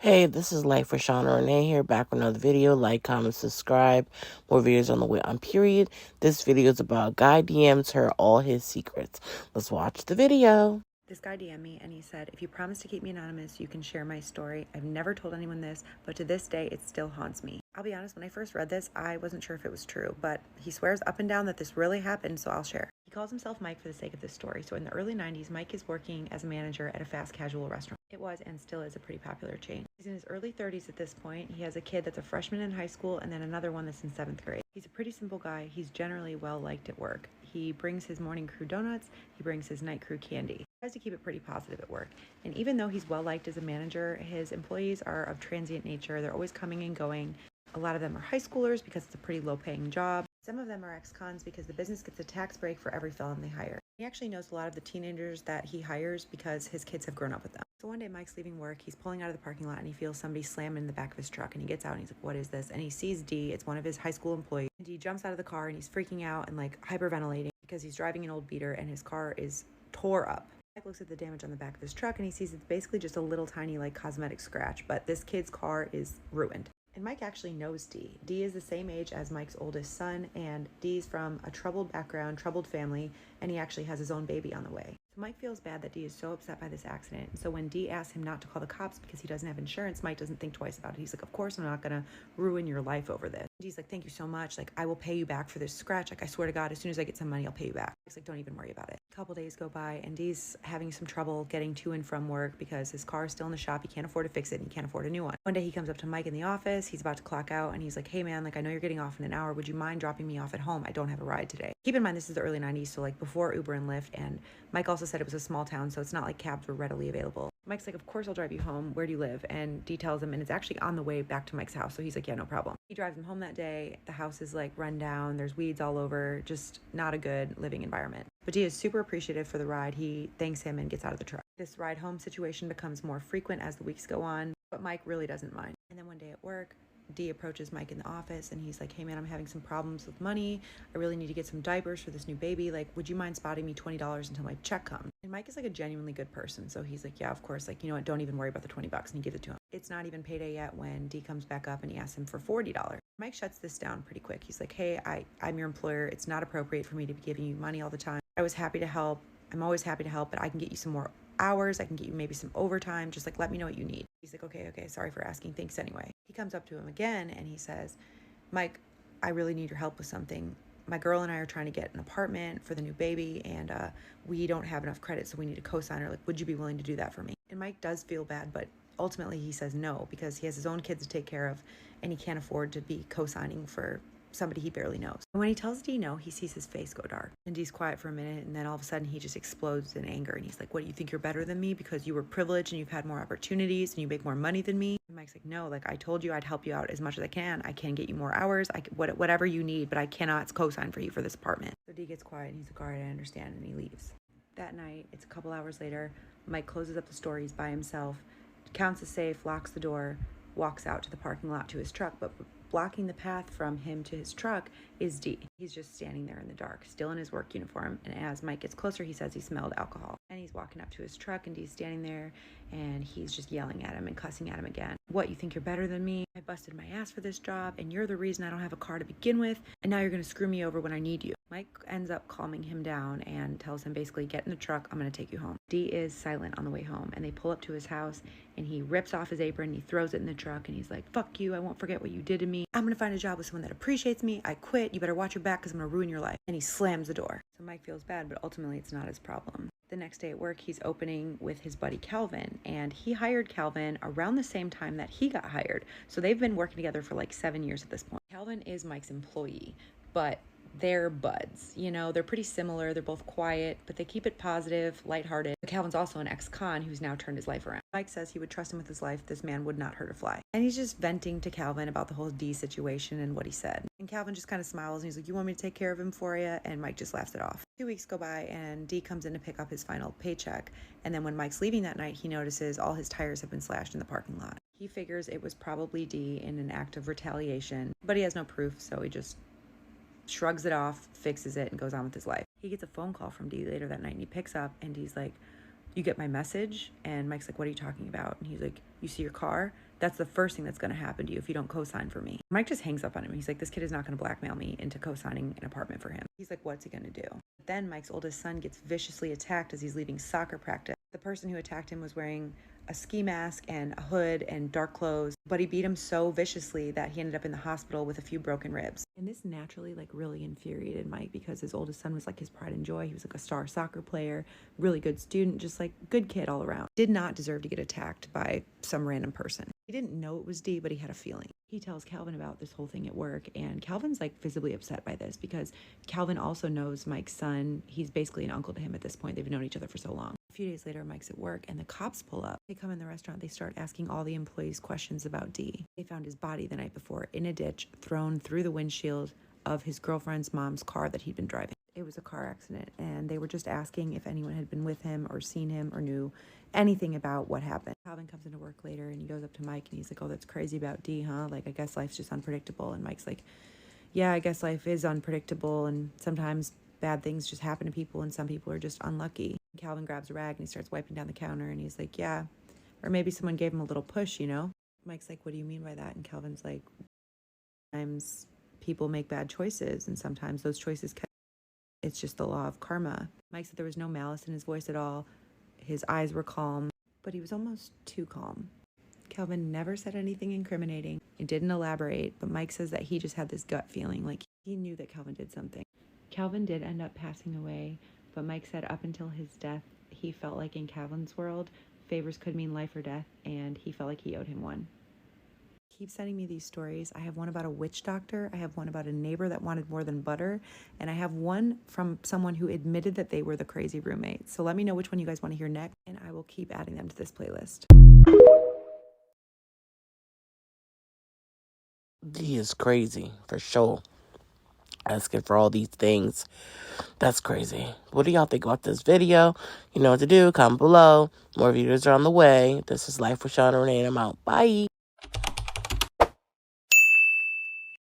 Hey, this is Life with Shauna Renee here, back with another video. Like, comment, subscribe. More videos on the way on period. This video is about a guy DMs her all his secrets. Let's watch the video. This guy DM'd me and he said, if you promise to keep me anonymous, you can share my story. I've never told anyone this, but to this day, it still haunts me. I'll be honest, when I first read this, I wasn't sure if it was true, but he swears up and down that this really happened, so I'll share. He calls himself Mike for the sake of this story. So in the early 90s, Mike is working as a manager at a fast casual restaurant. It was and still is a pretty popular chain. He's in his early 30s at this point. He has a kid that's a freshman in high school and then another one that's in 7th grade. He's a pretty simple guy. He's generally well liked at work. He brings his morning crew donuts. He brings his night crew candy. He tries to keep it pretty positive at work. And even though he's well liked as a manager, his employees are of transient nature. They're always coming and going. A lot of them are high schoolers because it's a pretty low-paying job. Some of them are ex-cons because the business gets a tax break for every felon they hire. He actually knows a lot of the teenagers that he hires because his kids have grown up with them. So one day Mike's leaving work, he's pulling out of the parking lot and he feels somebody slam in the back of his truck, and he gets out and he's like, what is this? And he sees D, it's one of his high school employees. And D jumps out of the car and he's freaking out and like hyperventilating because he's driving an old beater and his car is tore up. Mike looks at the damage on the back of his truck and he sees it's basically just a little tiny like cosmetic scratch, but this kid's car is ruined. And Mike actually knows D. D is the same age as Mike's oldest son, and D's from a troubled background, troubled family, and he actually has his own baby on the way. So Mike feels bad that D is so upset by this accident. So when D asks him not to call the cops because he doesn't have insurance, Mike doesn't think twice about it. He's like, of course I'm not going to ruin your life over this. And D's like, thank you so much. Like, I will pay you back for this scratch. Like, I swear to God, as soon as I get some money, I'll pay you back. He's like, don't even worry about it. A couple days go by and D's having some trouble getting to and from work because his car is still in the shop. He can't afford to fix it and he can't afford a new one. One day he comes up to Mike in the office. He's about to clock out and he's like, hey man, like I know you're getting off in an hour. Would you mind dropping me off at home? I don't have a ride today. Keep in mind, this is the early 90s, so like before Uber and Lyft, and Mike also said it was a small town, so it's not like cabs were readily available. Mike's like, of course I'll drive you home. Where do you live? And D tells him, and it's actually on the way back to Mike's house. So he's like, yeah, no problem. He drives him home that day. The house is like run down. There's weeds all over. Just not a good living environment. But D is super appreciative for the ride. He thanks him and gets out of the truck. This ride home situation becomes more frequent as the weeks go on, but Mike really doesn't mind. And then one day at work, D approaches Mike in the office and he's like, hey man, I'm having some problems with money. I really need to get some diapers for this new baby. Like, would you mind spotting me $20 until my check comes? And Mike is like a genuinely good person. So he's like, yeah, of course. Like, you know what? Don't even worry about the $20. And he gives it to him. It's not even payday yet when D comes back up and he asks him for $40. Mike shuts this down pretty quick. He's like, hey, I'm your employer. It's not appropriate for me to be giving you money all the time. I was happy to help. I'm always happy to help, but I can get you some more hours. I can get you maybe some overtime. Just like, let me know what you need. He's like, okay, sorry for asking. Thanks anyway. He comes up to him again and he says, Mike, I really need your help with something. My girl and I are trying to get an apartment for the new baby, and we don't have enough credit, so we need a co-signer. Like, would you be willing to do that for me? And Mike does feel bad, but ultimately he says no because he has his own kids to take care of and he can't afford to be co-signing for somebody he barely knows. And when he tells D no, he sees his face go dark. And D's quiet for a minute, and then all of a sudden he just explodes in anger. And he's like, what, you think you're better than me because you were privileged and you've had more opportunities and you make more money than me? And Mike's like, no, like I told you I'd help you out as much as I can. I can get you more hours, whatever you need, but I cannot co-sign for you for this apartment. So D gets quiet and he's like, all right, I understand, and he leaves. That night, it's a couple hours later, Mike closes up the store. He's by himself, counts the safe, locks the door, walks out to the parking lot to his truck, but blocking the path from him to his truck is D. He's just standing there in the dark, still in his work uniform, and as Mike gets closer, he says he smelled alcohol. And he's walking up to his truck, and D's standing there, and he's just yelling at him and cussing at him again. What, you think you're better than me? I busted my ass for this job, and you're the reason I don't have a car to begin with, and now you're gonna screw me over when I need you. Mike ends up calming him down and tells him basically, get in the truck, I'm gonna take you home. D is silent on the way home, and they pull up to his house, and he rips off his apron, he throws it in the truck, and he's like, fuck you, I won't forget what you did to me. I'm gonna find a job with someone that appreciates me. I quit. You better watch your back because I'm gonna ruin your life. And he slams the door. So Mike feels bad, but ultimately it's not his problem. The next day at work, he's opening with his buddy Calvin, and he hired Calvin around the same time that he got hired. So they've been working together for like 7 years at this point. Calvin is Mike's employee, but they're buds. You know, they're pretty similar. They're both quiet, but they keep it positive, lighthearted. But Calvin's also an ex-con who's now turned his life around. Mike says he would trust him with his life. This man would not hurt a fly. And he's just venting to Calvin about the whole D situation and what he said. And Calvin just kind of smiles and he's like, you want me to take care of him for you? And Mike just laughs it off. 2 weeks go by and D comes in to pick up his final paycheck. And then when Mike's leaving that night, he notices all his tires have been slashed in the parking lot. He figures it was probably D in an act of retaliation, but he has no proof, so he just shrugs it off, fixes it, and goes on with his life. He gets a phone call from D later that night, and he picks up, and D's like, you get my message? And Mike's like, what are you talking about? And he's like, you see your car? That's the first thing that's going to happen to you if you don't co-sign for me. Mike just hangs up on him. He's like, this kid is not going to blackmail me into co-signing an apartment for him. He's like, what's he going to do? Then Mike's oldest son gets viciously attacked as he's leaving soccer practice. The person who attacked him was wearing a ski mask and a hood and dark clothes, but he beat him so viciously that he ended up in the hospital with a few broken ribs. And this naturally really infuriated Mike because his oldest son was like his pride and joy. He was like a star soccer player, really good student, just like good kid all around. Did not deserve to get attacked by some random person. He didn't know it was D, but he had a feeling. He tells Calvin about this whole thing at work, and Calvin's like visibly upset by this because Calvin also knows Mike's son. He's basically an uncle to him at this point. They've known each other for so long. A few days later, Mike's at work and the cops pull up. They come in the restaurant. They start asking all the employees questions about D. They found his body the night before in a ditch, thrown through the windshield of his girlfriend's mom's car that he'd been driving. It was a car accident, and they were just asking if anyone had been with him or seen him or knew anything about what happened. Calvin comes into work later and he goes up to Mike and he's like, oh, that's crazy about D, huh? Like, I guess life's just unpredictable. And Mike's like, yeah, I guess life is unpredictable, and sometimes bad things just happen to people and some people are just unlucky. Calvin grabs a rag and he starts wiping down the counter and he's like, yeah, or maybe someone gave him a little push, you know? Mike's like, what do you mean by that? And Calvin's like, sometimes people make bad choices and sometimes those choices it's just the law of karma. Mike said there was no malice in his voice at all. His eyes were calm, but he was almost too calm. Calvin never said anything incriminating and didn't elaborate, but Mike says that he just had this gut feeling like he knew that Calvin did something. Calvin did end up passing away, but Mike said up until his death, he felt like in Calvin's world, favors could mean life or death, and he felt like he owed him one. Keep sending me these stories. I have one about a witch doctor. I have one about a neighbor that wanted more than butter. And I have one from someone who admitted that they were the crazy roommate. So let me know which one you guys want to hear next, and I will keep adding them to this playlist. D is crazy, for sure. Asking for all these things. That's crazy. What do y'all think about this video? You know what to do. Comment below. More videos are on the way. This is Life with Sean and Renee, and I'm out. Bye.